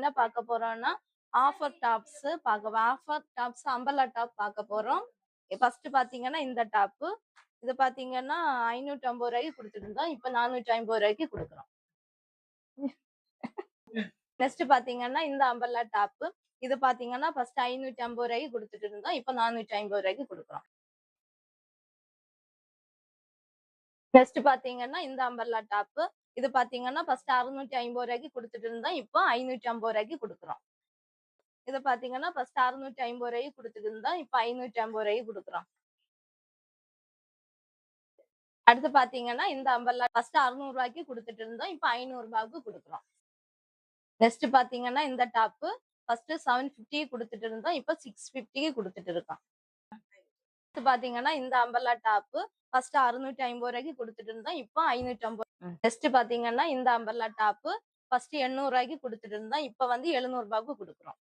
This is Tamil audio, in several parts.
என்ன பார்க்க போறோம்னா, ஆஃபர் டாப்ஸ் அம்பர்லா டாப் பார்க்க போறோம். ஃபர்ஸ்ட் பார்த்தீங்கன்னா இந்த டாப்பு. இது பார்த்தீங்கன்னா ரூ. 550 குடுத்துட்டு இருந்தோம். இப்ப ரூ. 450 குடுக்குறோம். நெக்ஸ்ட் பார்த்தீங்கன்னா இந்த அம்பர்லா டாப்பு. இது பார்த்தீங்கன்னா ஃபர்ஸ்ட் ரூ. 550 குடுத்துட்டு இருந்தோம். இப்ப ரூ. 450 குடுக்குறோம். நெக்ஸ்ட் பார்த்தீங்கன்னா இந்த அம்பர்லா டாப்பு. இது பார்த்தீங்கன்னா ஃபர்ஸ்ட் ரூ. 650 குடுத்துட்டு இருந்தோம். இப்போ ரூ. 550 குடுக்குறோம். இது பார்த்தீங்கன்னா ஃபர்ஸ்ட் ரூ. 650 குடுத்துட்டு இருந்தோம். இப்ப ரூ. 550 குடுக்குறோம். அடுத்து பார்த்தீங்கன்னா இந்த அம்பர்லா ஃபர்ஸ்ட் ரூ. 600 குடுத்துட்டு இருந்தோம். இப்ப ரூ. 500 குடுக்குறோம். நெக்ஸ்ட் பார்த்தீங்கன்னா இந்த டாப்பு ஃபர்ஸ்ட் 750 குடுத்துட்டு இருந்தோம். இப்ப 650 குடுத்துட்டு இருக்கோம். அடுத்து பார்த்தீங்கன்னா இந்த அம்பர்லா டாப்பு ஃபர்ஸ்ட் ரூ. 650 குடுத்துட்டு இருந்தோம். இப்ப 550. நெக்ஸ்ட் பார்த்தீங்கன்னா இந்த அம்பர்லா டாப்பு ஃபர்ஸ்ட் ரூ. 800 குடுத்துட்டு இருந்தோம். இப்ப வந்து ரூ. 700 குடுக்குறோம்.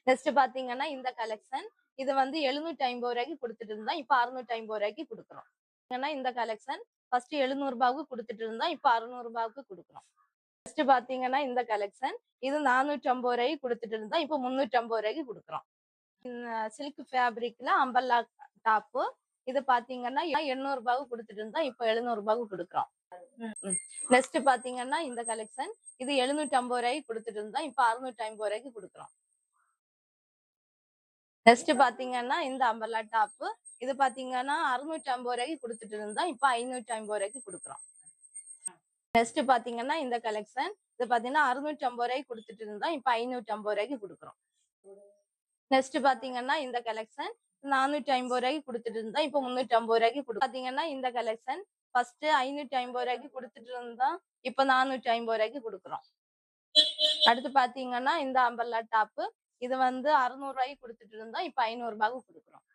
நெக்ஸ்ட் பார்த்தீங்கன்னா இந்த கலெக்ஷன் இது வந்து ரூ. 750 குடுத்துட்டு இருந்தோம். இப்ப ரூ. 650 குடுக்குறோம். ஏன்னா இந்த கலெக்ஷன் ஃபர்ஸ்ட் ரூ. 700 குடுத்துட்டு இருந்தோம். இப்ப ரூ. 600 குடுக்குறோம். நெக்ஸ்ட் பார்த்தீங்கன்னா இந்த கலெக்ஷன் இது ரூ. 450 குடுத்துட்டு இருந்தோம். இப்ப ரூ. 350 குடுக்குறோம். சில்க் ஃபேப்ரிக்ல அம்பர்லா டாப்பு இது பார்த்தீங்கன்னா ரூ. 800 குடுத்துட்டு இருந்தோம். இப்ப ரூ. 700 குடுக்குறோம். நெக்ஸ்ட் பார்த்தீங்கன்னா இந்த கலெக்ஷன் இது ரூ. 750 குடுத்துட்டு இருந்தோம். இப்ப ரூ. 650 குடுக்குறோம். நெக்ஸ்ட் பார்த்தீங்கன்னா இந்த அம்பர்லா டாப்பு இது பார்த்தீங்கன்னா ரூ. 650 குடுத்துட்டு இருந்தோம். இப்ப ரூ. 550 குடுக்குறோம். நெக்ஸ்ட் பார்த்தீங்கன்னா இந்த கலெக்ஷன் இது பார்த்தீங்கன்னா ரூ. 650 குடுத்துட்டு இருந்தோம். இப்ப ரூ. 550 குடுக்குறோம். நெக்ஸ்ட் பார்த்தீங்கன்னா இந்த கலெக்ஷன் ரூ. 450 குடுத்துட்டு இருந்தோம். இப்ப ரூ. 350 பார்த்தீங்கன்னா இந்த கலெக்ஷன் ஃபர்ஸ்ட் ரூ. 550 குடுத்துட்டு இருந்தோம். இப்ப ரூ. 450 குடுக்குறோம். அடுத்து பார்த்தீங்கன்னா இந்த அம்பர்லா டாப்பு இது வந்து ரூ. 600 குடுத்துட்டு இருந்தோம். இப்ப ரூ. 500 குடுக்குறோம்.